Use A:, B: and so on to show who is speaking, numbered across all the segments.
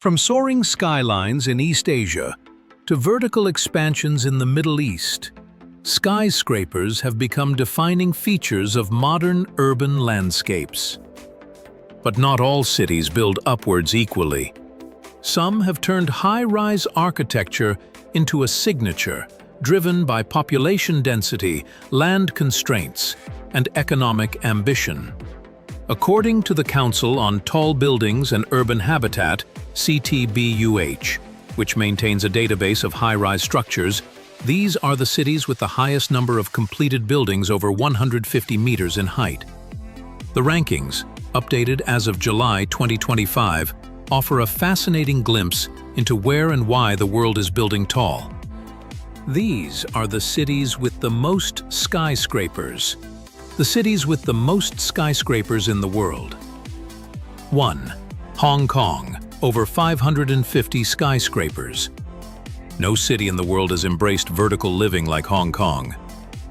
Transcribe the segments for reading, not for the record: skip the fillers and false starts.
A: From soaring skylines in East Asia to vertical expansions in the Middle East, skyscrapers have become defining features of modern urban landscapes. But not all cities build upwards equally. Some have turned high-rise architecture into a signature, driven by population density, land constraints, and economic ambition. According to the Council on Tall Buildings and Urban Habitat, CTBUH, which maintains a database of high-rise structures, these are the cities with the highest number of completed buildings over 150 meters in height. The rankings, updated as of July 2025, offer a fascinating glimpse into where and why the world is building tall. These are the cities with the most skyscrapers. The cities with the most skyscrapers in the world. 1. Hong Kong, over 550 skyscrapers. No city in the world has embraced vertical living like Hong Kong.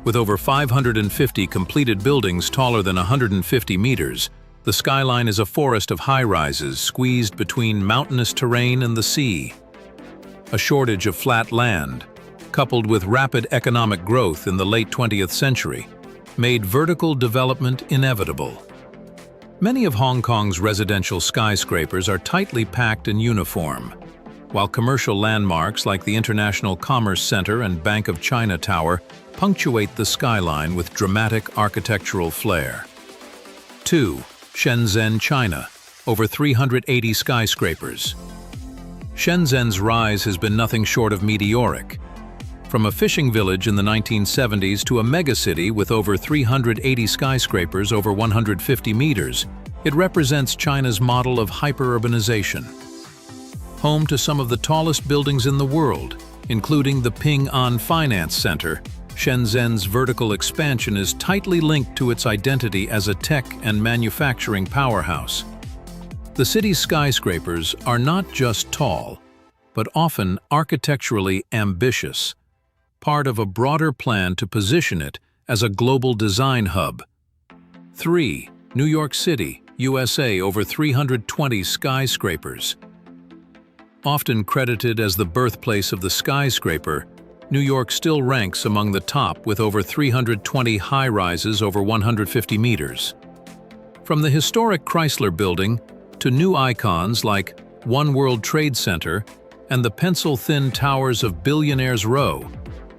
A: With over 550 completed buildings taller than 150 meters, the skyline is a forest of high-rises squeezed between mountainous terrain and the sea. A shortage of flat land, coupled with rapid economic growth in the late 20th century, made vertical development inevitable. Many of Hong Kong's residential skyscrapers are tightly packed and uniform, while commercial landmarks like the International Commerce Center and Bank of China Tower punctuate the skyline with dramatic architectural flair. 2. Shenzhen, China, over 380 skyscrapers. Shenzhen's rise has been nothing short of meteoric. From a fishing village in the 1970s to a megacity with over 380 skyscrapers over 150 meters, it represents China's model of hyper-urbanization. Home to some of the tallest buildings in the world, including the Ping An Finance Center, Shenzhen's vertical expansion is tightly linked to its identity as a tech and manufacturing powerhouse. The city's skyscrapers are not just tall, but often architecturally ambitious, part of a broader plan to position it as a global design hub. 3. New York City, USA, over 320 skyscrapers. Often credited as the birthplace of the skyscraper, New York still ranks among the top with over 320 high-rises over 150 meters. From the historic Chrysler Building to new icons like One World Trade Center and the pencil-thin towers of Billionaires Row,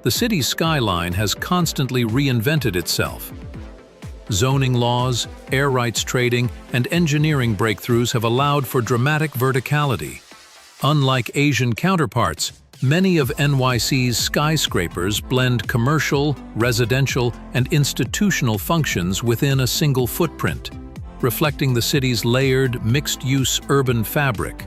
A: the city's skyline has constantly reinvented itself. Zoning laws, air rights trading, and engineering breakthroughs have allowed for dramatic verticality. Unlike Asian counterparts, many of NYC's skyscrapers blend commercial, residential, and institutional functions within a single footprint, reflecting the city's layered, mixed-use urban fabric.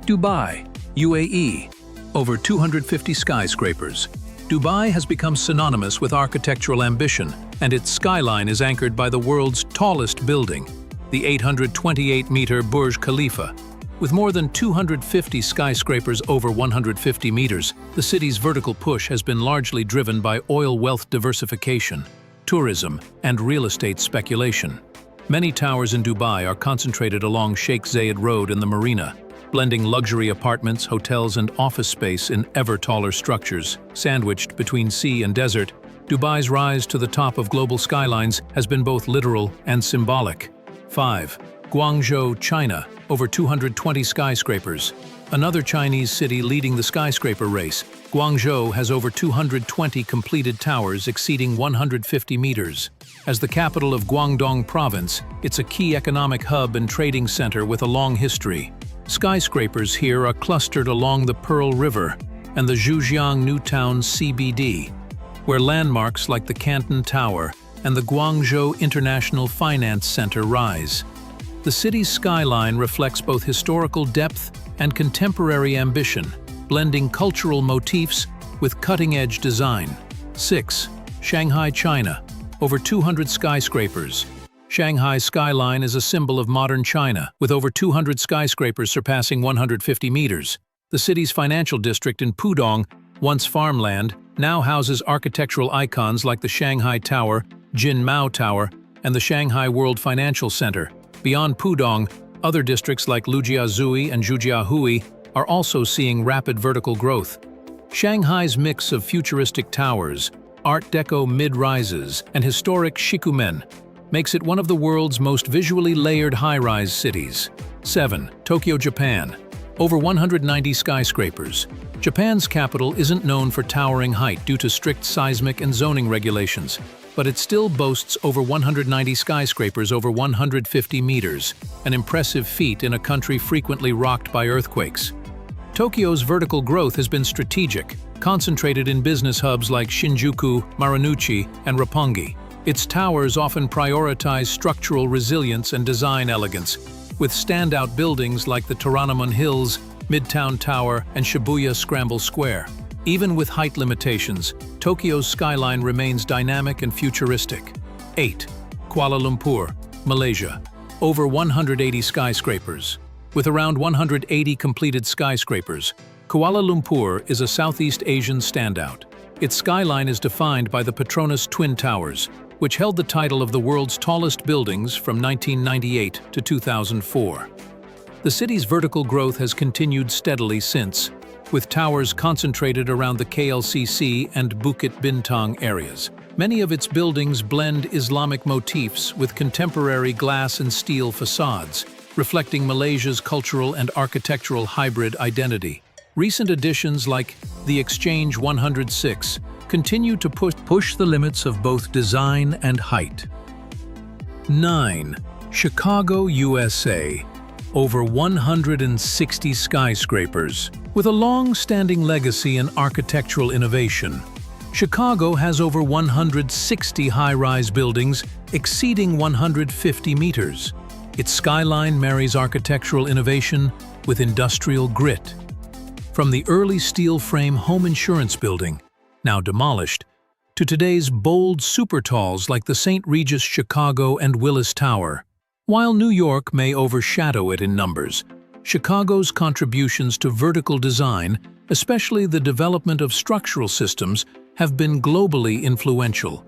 A: Dubai, UAE, over 250 skyscrapers. Dubai has become synonymous with architectural ambition, and its skyline is anchored by the world's tallest building, the 828-meter Burj Khalifa. With more than 250 skyscrapers over 150 meters, the city's vertical push has been largely driven by oil wealth diversification, tourism, and real estate speculation. Many towers in Dubai are concentrated along Sheikh Zayed Road and the marina, blending luxury apartments, hotels, and office space in ever-taller structures. Sandwiched between sea and desert, Dubai's rise to the top of global skylines has been both literal and symbolic. 5. Guangzhou, China, over 220 skyscrapers. Another Chinese city leading the skyscraper race, Guangzhou has over 220 completed towers exceeding 150 meters. As the capital of Guangdong Province, it's a key economic hub and trading center with a long history. Skyscrapers here are clustered along the Pearl River and the Zhejiang New Town CBD, where landmarks like the Canton Tower and the Guangzhou International Finance Center rise. The city's skyline reflects both historical depth and contemporary ambition, blending cultural motifs with cutting-edge design. 6. Shanghai China, over 200 skyscrapers. Shanghai's skyline is a symbol of modern China, with over 200 skyscrapers surpassing 150 meters. The city's financial district in Pudong, once farmland, now houses architectural icons like the Shanghai Tower, Jinmao Tower, and the Shanghai World Financial Center. Beyond Pudong, Other districts like Lujiazui and Zhujiahui are also seeing rapid vertical growth. Shanghai's mix of futuristic towers, Art Deco mid-rises, and historic shikumen makes it one of the world's most visually layered high-rise cities. 7. Tokyo, Japan. Over 190 skyscrapers. Japan's capital isn't known for towering height due to strict seismic and zoning regulations, but it still boasts over 190 skyscrapers over 150 meters, an impressive feat in a country frequently rocked by earthquakes. Tokyo's vertical growth has been strategic, concentrated in business hubs like Shinjuku, Marunouchi, and Roppongi. Its towers often prioritize structural resilience and design elegance, with standout buildings like the Toranomon Hills, Midtown Tower, and Shibuya Scramble Square. Even with height limitations, Tokyo's skyline remains dynamic and futuristic. 8. Kuala Lumpur, Malaysia. Over 180 skyscrapers. With around 180 completed skyscrapers, Kuala Lumpur is a Southeast Asian standout. Its skyline is defined by the Petronas Twin Towers, which held the title of the world's tallest buildings from 1998 to 2004. The city's vertical growth has continued steadily since, with towers concentrated around the KLCC and Bukit Bintang areas. Many of its buildings blend Islamic motifs with contemporary glass and steel facades, reflecting Malaysia's cultural and architectural hybrid identity. Recent additions like the Exchange 106 continue to push the limits of both design and height. 9. Chicago, USA. Over 160 skyscrapers. With a long-standing legacy in architectural innovation, Chicago has over 160 high-rise buildings exceeding 150 meters. Its skyline marries architectural innovation with industrial grit. From the early steel frame home insurance building, now demolished, to today's bold super-talls like the St. Regis Chicago and Willis Tower. While New York may overshadow it in numbers, Chicago's contributions to vertical design, especially the development of structural systems, have been globally influential.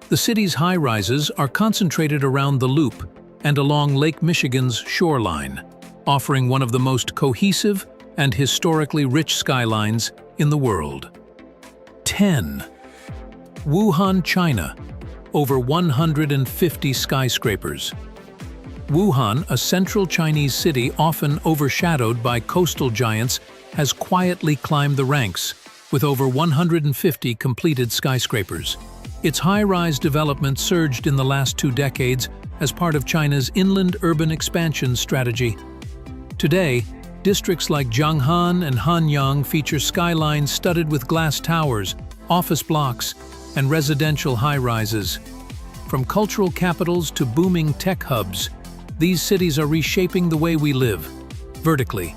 A: The city's high-rises are concentrated around the Loop and along Lake Michigan's shoreline, offering one of the most cohesive and historically rich skylines in the world. 10. Wuhan, China. Over 150 skyscrapers. Wuhan, a central Chinese city often overshadowed by coastal giants, has quietly climbed the ranks, with over 150 completed skyscrapers. Its high-rise development surged in the last 2 decades as part of China's inland urban expansion strategy. Today, districts like Jianghan and Hanyang feature skylines studded with glass towers, office blocks, and residential high-rises. From cultural capitals to booming tech hubs, these cities are reshaping the way we live, vertically.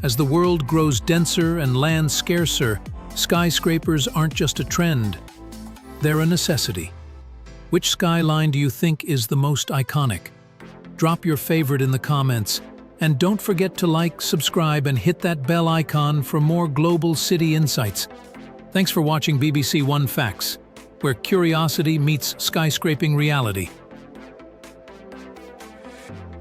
A: As the world grows denser and land scarcer, skyscrapers aren't just a trend, they're a necessity. Which skyline do you think is the most iconic? Drop your favorite in the comments, and don't forget to like, subscribe, and hit that bell icon for more global city insights. Thanks for watching BBC One Facts, where curiosity meets skyscraping reality.